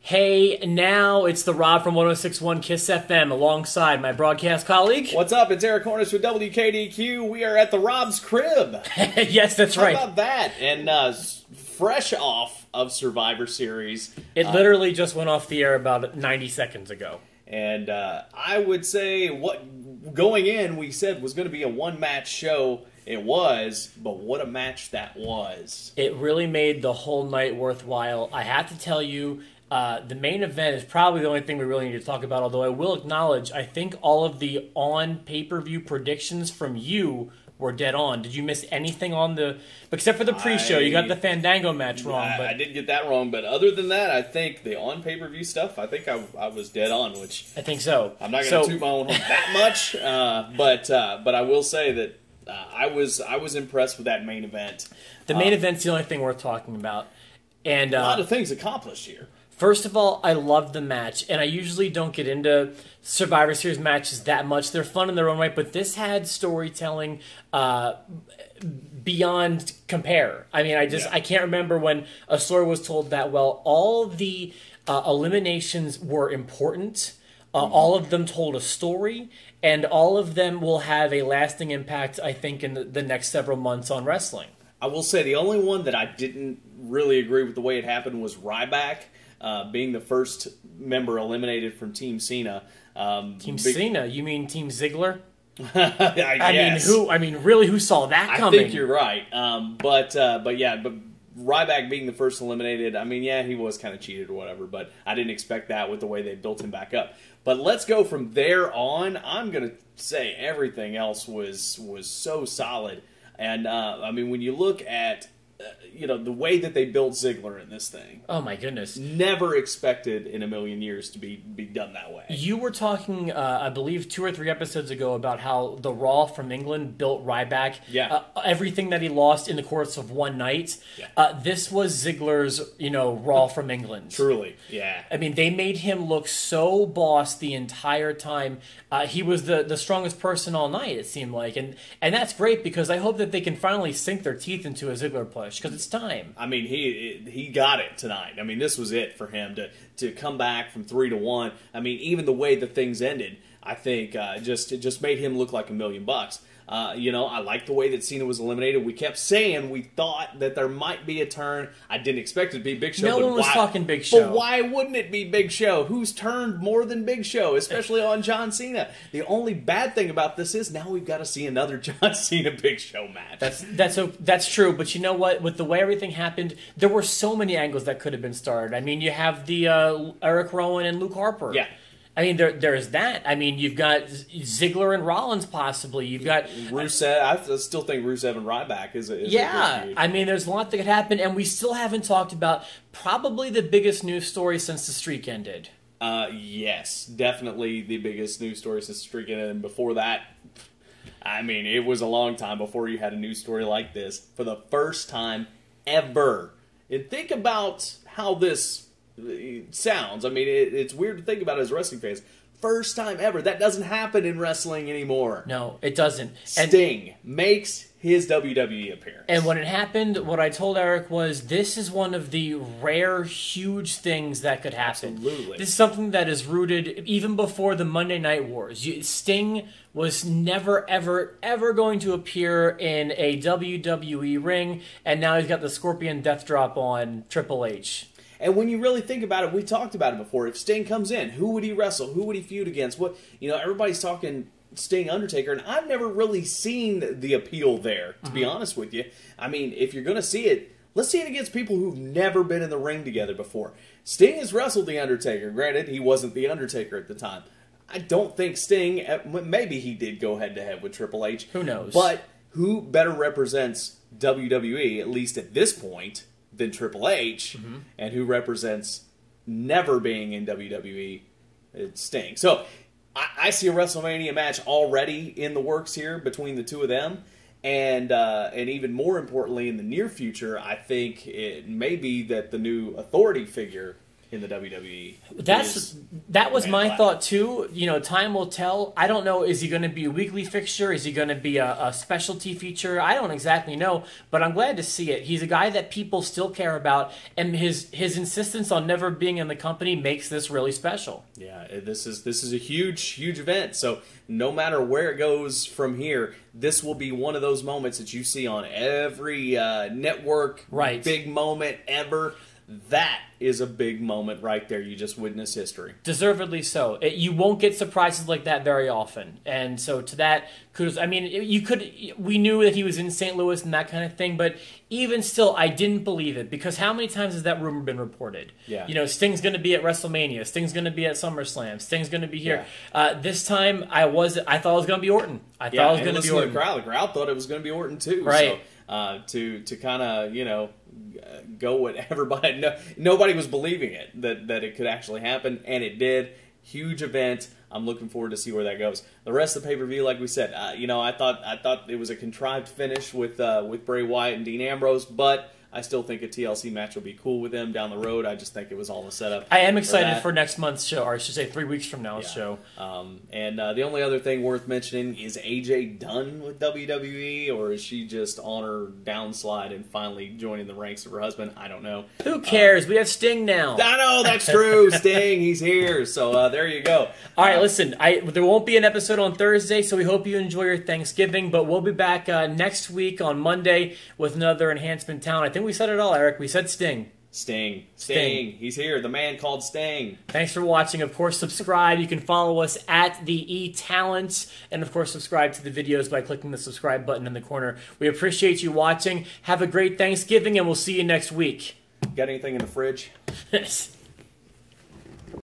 Hey, now it's the Rob from 106.1 KISS FM alongside my broadcast colleague. What's up? It's Eric Hornish with WKDQ. We are at the Rob's crib. Yes, that's right. How about that? And fresh off of Survivor Series. It literally just went off the air about 90 seconds ago. And I would say what going in we said was going to be a one-match show. It was, but what a match that was. It really made the whole night worthwhile. I have to tell you, the main event is probably the only thing we really need to talk about, although I will acknowledge, I think all of the on-pay-per-view predictions from you were dead on. Did you miss anything on the... Except for the pre-show, you got the Fandango match wrong. I did get that wrong, but other than that, I think the on-pay-per-view stuff, I think I was dead on, which... I think so. I'm not going to toot my own horn that much, but I will say that I was impressed with that main event. The main event's the only thing worth talking about. And a lot of things accomplished here. First of all, I love the match, and I usually don't get into Survivor Series matches that much. They're fun in their own right, but this had storytelling beyond compare. I mean, I can't remember when a story was told that well. All the eliminations were important. All of them told a story, and all of them will have a lasting impact, I think, in the next several months on wrestling. I will say the only one that I didn't really agree with the way it happened was Ryback. Being the first member eliminated from Team Cena. Cena? You mean Team Ziggler? I mean, really, who saw that coming? I think you're right. But Ryback being the first eliminated, I mean, yeah, he was kind of cheated or whatever, but I didn't expect that with the way they built him back up. But let's go from there on. I'm going to say everything else was so solid. And, I mean, when you look at the way that they built Ziggler in this thing. Oh, my goodness. Never expected in a million years to be done that way. You were talking, I believe, 2 or 3 episodes ago about how the Raw from England built Ryback. Yeah. Everything that he lost in the course of one night. Yeah. This was Ziggler's, Raw from England. Truly, yeah. I mean, they made him look so boss the entire time. He was the strongest person all night, it seemed like. And that's great because I hope that they can finally sink their teeth into a Ziggler push because it's time. I mean, he got it tonight. I mean, this was it for him to come back from 3-1. I mean, even the way the things ended, I think it just made him look like $1 million. I like the way that Cena was eliminated. We kept saying we thought that there might be a turn. I didn't expect it to be Big Show. No one was talking Big Show. But why wouldn't it be Big Show? Who's turned more than Big Show, especially on John Cena? The only bad thing about this is now we've got to see another John Cena Big Show match. That's true, but you know what? With the way everything happened, there were so many angles that could have been started. I mean, you have the Eric Rowan and Luke Harper. Yeah. I mean, there's that. I mean, you've got Ziggler and Rollins possibly. You've got Rusev. I still think Rusev and Ryback is a good feud. I mean, there's a lot that could happen, and we still haven't talked about probably the biggest news story since the streak ended. Yes, definitely the biggest news story since the streak ended. And before that, I mean, it was a long time before you had a news story like this for the first time ever. And think about how this sounds. I mean, it's weird to think about as wrestling fans. First time ever. That doesn't happen in wrestling anymore. No, it doesn't. Sting makes his WWE appearance. And when it happened, what I told Eric was this is one of the rare, huge things that could happen. Absolutely. This is something that is rooted even before the Monday Night Wars. Sting was never, ever, ever going to appear in a WWE ring, and now he's got the Scorpion Death Drop on Triple H. And when you really think about it, we talked about it before. If Sting comes in, who would he wrestle? Who would he feud against? Everybody's talking Sting, Undertaker, and I've never really seen the appeal there, to be honest with you. I mean, if you're going to see it, let's see it against people who've never been in the ring together before. Sting has wrestled the Undertaker. Granted, he wasn't the Undertaker at the time. I don't think Sting, maybe he did go head-to-head with Triple H. Who knows? But who better represents WWE, at least at this point, than Triple H, and who represents never being in WWE, it's Sting. So I see a WrestleMania match already in the works here between the two of them, and even more importantly, in the near future, I think it may be that the new authority figure in the WWE. That was my thought too. You know, time will tell. I don't know. Is he going to be a weekly fixture? Is he going to be a specialty feature? I don't exactly know, but I'm glad to see it. He's a guy that people still care about, and his insistence on never being in the company makes this really special. Yeah, this is a huge event. So no matter where it goes from here, this will be one of those moments that you see on every network. Right. Big moment ever. That is a big moment right there. You just witness history. Deservedly so. You won't get surprises like that very often. And so to that, kudos. I mean, we knew that he was in St. Louis and that kind of thing, but even still, I didn't believe it, because how many times has that rumor been reported? Yeah. You know, Sting's going to be at WrestleMania. Sting's going to be at SummerSlam. Sting's going to be here. Yeah. This time, I thought it was going to be Orton. I thought it was going to be Orton. The crowd thought it was going to be Orton too. Right. So, to kind of, go with everybody. Nobody was believing it, that it could actually happen, and it did. Huge event. I'm looking forward to see where that goes. The rest of the pay-per-view, like we said, I thought it was a contrived finish with Bray Wyatt and Dean Ambrose, but I still think a TLC match will be cool with them down the road. I just think it was all a setup. I am excited for next month's show, or I should say 3 weeks from now's show. And the only other thing worth mentioning is AJ done with WWE, or is she just on her downslide and finally joining the ranks of her husband? I don't know. Who cares? We have Sting now. I know, that's true. Sting, he's here. So there you go. All right, listen, there won't be an episode on Thursday, so we hope you enjoy your Thanksgiving, but we'll be back next week on Monday with another Enhancement Town. I think we said it all, Eric. We said Sting. Sting. He's here. The man called Sting. Thanks for watching. Of course, subscribe. You can follow us at the eTalents. And, of course, subscribe to the videos by clicking the subscribe button in the corner. We appreciate you watching. Have a great Thanksgiving, and we'll see you next week. Got anything in the fridge?